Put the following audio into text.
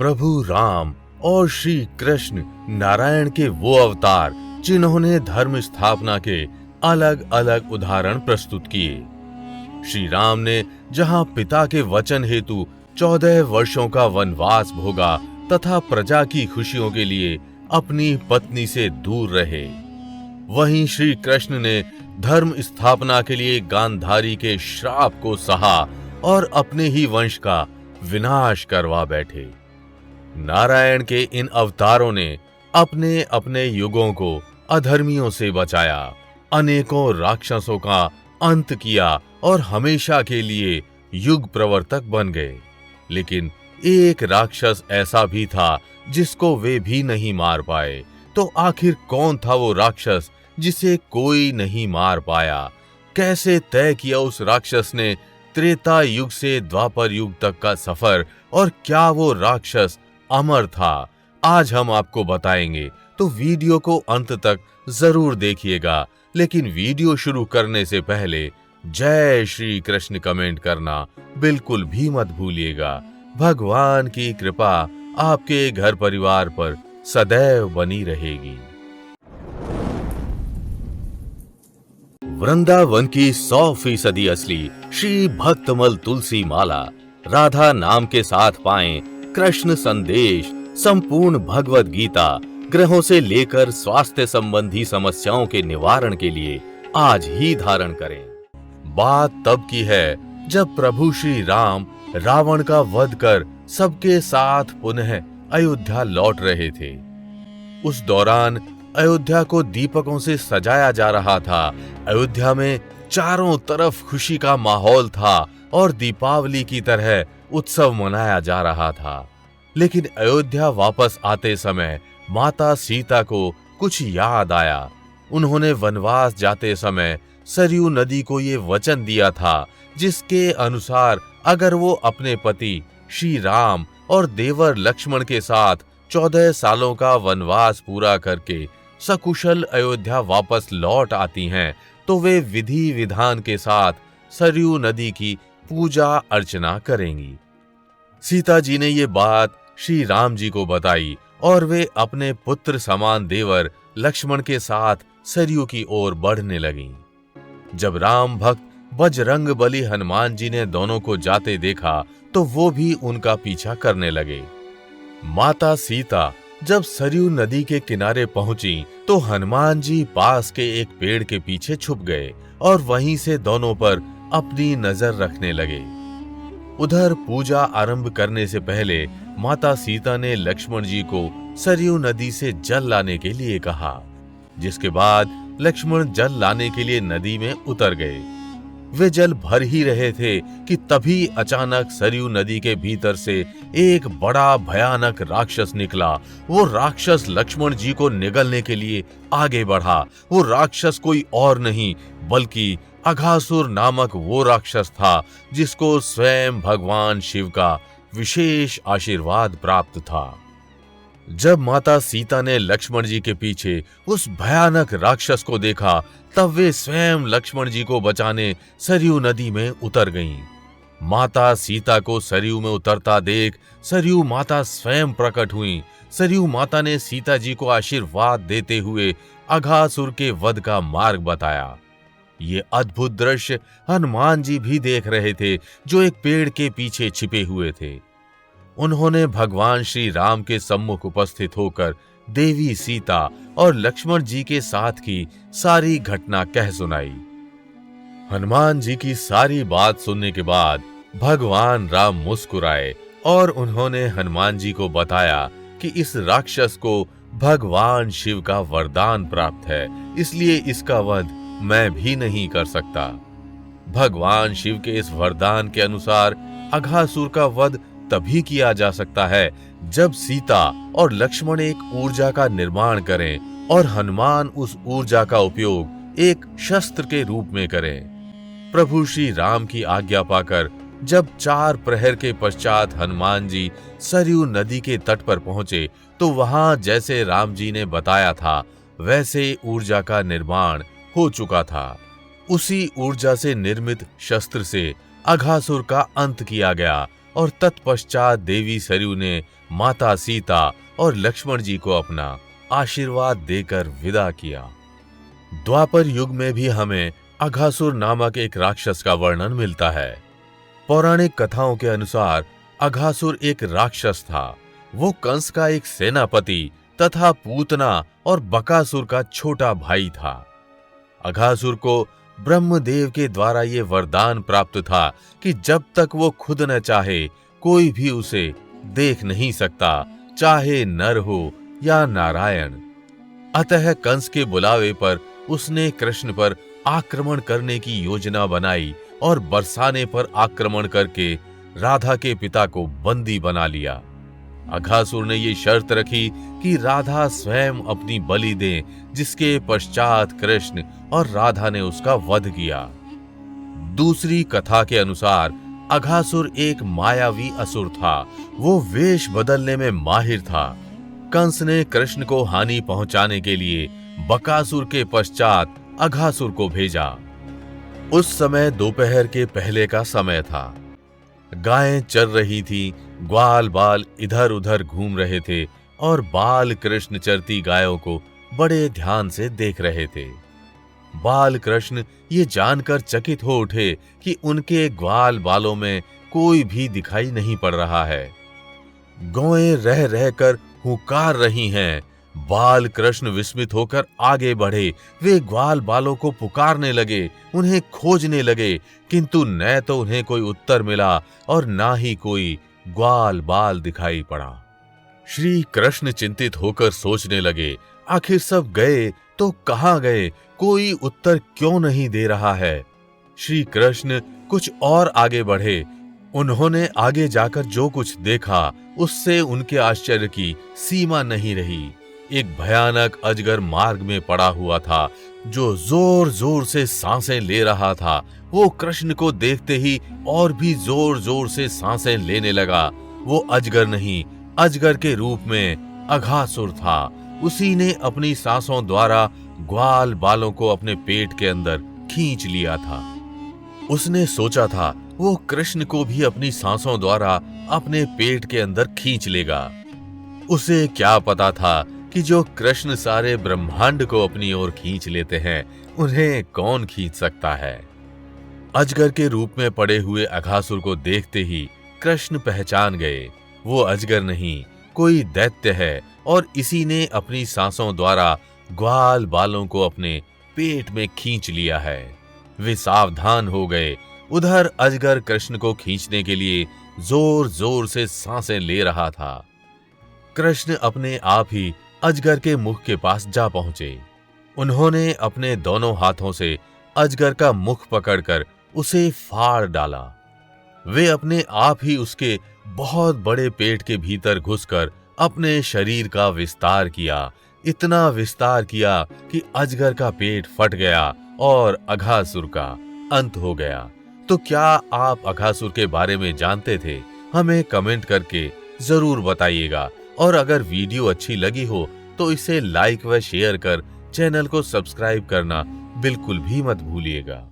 प्रभु राम और श्री कृष्ण नारायण के वो अवतार जिन्होंने धर्म स्थापना के अलग अलग उदाहरण प्रस्तुत किए। श्री राम ने जहां पिता के वचन हेतु 14 वर्षों का वनवास भोगा तथा प्रजा की खुशियों के लिए अपनी पत्नी से दूर रहे, वहीं श्री कृष्ण ने धर्म स्थापना के लिए गांधारी के श्राप को सहा और अपने ही वंश का विनाश करवा बैठे। नारायण के इन अवतारों ने अपने अपने युगों को अधर्मियों से बचाया, अनेकों राक्षसों का अंत किया और हमेशा के लिए युग प्रवर्तक बन गए। लेकिन एक राक्षस ऐसा भी था जिसको वे भी नहीं मार पाए। तो आखिर कौन था वो राक्षस जिसे कोई नहीं मार पाया? कैसे तय किया उस राक्षस ने त्रेता युग से द्वापर युग तक का सफर, और क्या वो राक्षस अमर था? आज हम आपको बताएंगे, तो वीडियो को अंत तक जरूर देखिएगा। लेकिन वीडियो शुरू करने से पहले जय श्री कृष्ण कमेंट करना बिल्कुल भी मत भूलिएगा। भगवान की कृपा आपके घर परिवार पर सदैव बनी रहेगी। वृंदावन की 100% असली श्री भक्तमल तुलसी माला राधा नाम के साथ पाएं कृष्ण संदेश, संपूर्ण भगवत गीता, ग्रहों से लेकर स्वास्थ्य संबंधी समस्याओं के निवारण के लिए आज ही धारण करें। बात तब की है जब प्रभु श्री राम रावण का वध कर सबके साथ पुनः अयोध्या लौट रहे थे। उस दौरान अयोध्या को दीपकों से सजाया जा रहा था। अयोध्या में चारों तरफ खुशी का माहौल था और दीपावली की तरह उत्सव मनाया जा रहा था। लेकिन अयोध्या वापस आते समय माता सीता को कुछ याद आया। उन्होंने वनवास जाते समय सरयू नदी को ये वचन दिया था, जिसके अनुसार अगर वो अपने पति श्री राम और देवर लक्ष्मण के साथ 14 सालों का वनवास पूरा करके सकुशल अयोध्या वापस लौट आती हैं, तो वे विधि विधान के साथ सरयू नदी की पूजा अर्चना करेंगी। सीता जी ने ये बात श्री राम जी को बताई और वे अपने पुत्र समान देवर लक्ष्मण के साथ सरयू की ओर बढ़ने लगीं। जब राम भक्त बजरंग बली हनुमान जी ने दोनों को जाते देखा तो वो भी उनका पीछा करने लगे। माता सीता जब सरयू नदी के किनारे पहुंची तो हनुमान जी पास के एक पेड़ के पीछे छुप गए और वहीं से दोनों पर अपनी नजर रखने लगे। उधर पूजा आरंभ करने से पहले माता सीता ने लक्ष्मण जी को सरयू नदी से जल लाने के लिए कहा, जिसके बाद लक्ष्मण जल लाने के लिए नदी में उतर गए। वे जल भर ही रहे थे कि तभी अचानक सरयू नदी के भीतर से एक बड़ा भयानक राक्षस निकला। वो राक्षस लक्ष्मण जी को निगलने के लिए आगे बढ़ा। वो राक्षस कोई और नहीं बल्कि अघासुर नामक वो राक्षस था जिसको स्वयं भगवान शिव का विशेष आशीर्वाद प्राप्त था। जब माता सीता ने लक्ष्मण जी के पीछे उस भयानक राक्षस को देखा, तब वे स्वयं लक्ष्मण जी को बचाने सरयू नदी में उतर गईं। माता सीता को सरयू में उतरता देख सरयू माता स्वयं प्रकट हुईं। सरयू माता ने सीता जी को आशीर्वाद देते हुए अघासुर के वध का मार्ग बताया। ये अद्भुत दृश्य हनुमान जी भी देख रहे थे, जो एक पेड़ के पीछे छिपे हुए थे। उन्होंने भगवान श्री राम के सम्मुख उपस्थित होकर देवी सीता और लक्ष्मण जी के साथ की सारी घटना कह सुनाई। हनुमान जी की सारी बात सुनने के बाद भगवान राम मुस्कुराए और उन्होंने हनुमान जी को बताया कि इस राक्षस को भगवान शिव का वरदान प्राप्त है, इसलिए इसका वध मैं भी नहीं कर सकता। भगवान शिव के इस वरदान के अनुसार अघासुर का वध तभी किया जा सकता है जब सीता और लक्ष्मण एक ऊर्जा का निर्माण करें और हनुमान उस ऊर्जा का उपयोग एक शस्त्र के रूप में करें। प्रभु श्री राम की आज्ञा पाकर जब 4 प्रहर के पश्चात हनुमान जी सरयू नदी के तट पर पहुंचे तो वहां जैसे राम जी ने बताया था वैसे ऊर्जा का निर्माण हो चुका था। उसी ऊर्जा से निर्मित शस्त्र से अघासुर का अंत किया गया और तत्पश्चात देवी सरयू ने माता सीता और लक्ष्मण जी को अपना आशीर्वाद देकर विदा किया। द्वापर युग में भी हमें अघासुर नामक एक राक्षस का वर्णन मिलता है। पौराणिक कथाओं के अनुसार अघासुर एक राक्षस था। वो कंस का एक सेनापति तथा पूतना और बकासुर का छोटा भाई था। अघासुर को ब्रह्मदेव के द्वारा ये वरदान प्राप्त था कि जब तक वो खुद न चाहे कोई भी उसे देख नहीं सकता, चाहे नर हो या नारायण। अतः कंस के बुलावे पर उसने कृष्ण पर आक्रमण करने की योजना बनाई और बरसाने पर आक्रमण करके राधा के पिता को बंदी बना लिया। अघासुर ने ये शर्त रखी कि राधा स्वयं अपनी बलि दे, जिसके पश्चात कृष्ण और राधा ने उसका वध किया। दूसरी कथा के अनुसार अघासुर एक मायावी असुर था। वो वेश बदलने में माहिर था। कंस ने कृष्ण को हानि पहुंचाने के लिए बकासुर के पश्चात अघासुर को भेजा। उस समय दोपहर के पहले का समय था। गायें चर रही थी, ग्वाल बाल इधर उधर घूम रहे थे और बाल कृष्ण चरती गायों को बड़े ध्यान से देख रहे थे। बाल कृष्ण ये जानकर चकित हो उठे कि उनके ग्वाल बालों में कोई भी दिखाई नहीं पड़ रहा है। गौएं रह रहकर हुंकार रही हैं। बाल कृष्ण विस्मित होकर आगे बढ़े। वे ग्वाल बालों को पुकारने लगे, उन्हें खोजने लगे, किंतु न तो उन्हें कोई उत्तर मिला और ना ही कोई ग्वाल बाल दिखाई पड़ा। श्री कृष्ण चिंतित होकर सोचने लगे, आखिर सब गए तो कहाँ गए? कोई उत्तर क्यों नहीं दे रहा है? श्री कृष्ण कुछ और आगे बढ़े। उन्होंने आगे जाकर जो कुछ देखा उससे उनके आश्चर्य की सीमा नहीं रही। एक भयानक अजगर मार्ग में पड़ा हुआ था, जो जोर जोर से सांसें ले रहा था। वो कृष्ण को देखते ही और भी जोर जोर से सांसें लेने लगा। वो अजगर नहीं, अजगर के रूप में अघासुर था। उसी ने अपनी सांसों द्वारा ग्वाल बालों को अपने पेट के अंदर खींच लिया था। उसने सोचा था वो कृष्ण को भी अपनी सांसों द्वारा अपने पेट के अंदर खींच लेगा। उसे क्या पता था कि जो कृष्ण सारे ब्रह्मांड को अपनी ओर खींच लेते हैं, उन्हें कौन खींच सकता है। अजगर के रूप में पड़े हुए अघासुर को देखते ही कृष्ण पहचान गए। वो अजगर नहीं, कोई दैत्य है और इसी ने अपनी सांसों द्वारा ग्वाल बालों को अपने पेट में खींच लिया है। वे सावधान हो गए। उधर अजगर कृष्ण को खींचने के लिए जोर जोर से सांसें ले रहा था। कृष्ण अपने आप ही अजगर के मुख के पास जा पहुंचे। उन्होंने अपने दोनों हाथों से अजगर का मुख पकड़कर उसे फाड़ डाला। वे अपने आप ही उसके बहुत बड़े पेट के भीतर घुसकर अपने शरीर का विस्तार किया। इतना विस्तार किया कि अजगर का पेट फट गया और अघासुर का अंत हो गया। तो क्या आप अघासुर के बारे में जानते थे? हमें कमेंट करके जरूर बताइएगा। और अगर वीडियो अच्छी लगी हो तो इसे लाइक व शेयर कर चैनल को सब्सक्राइब करना बिल्कुल भी मत भूलिएगा।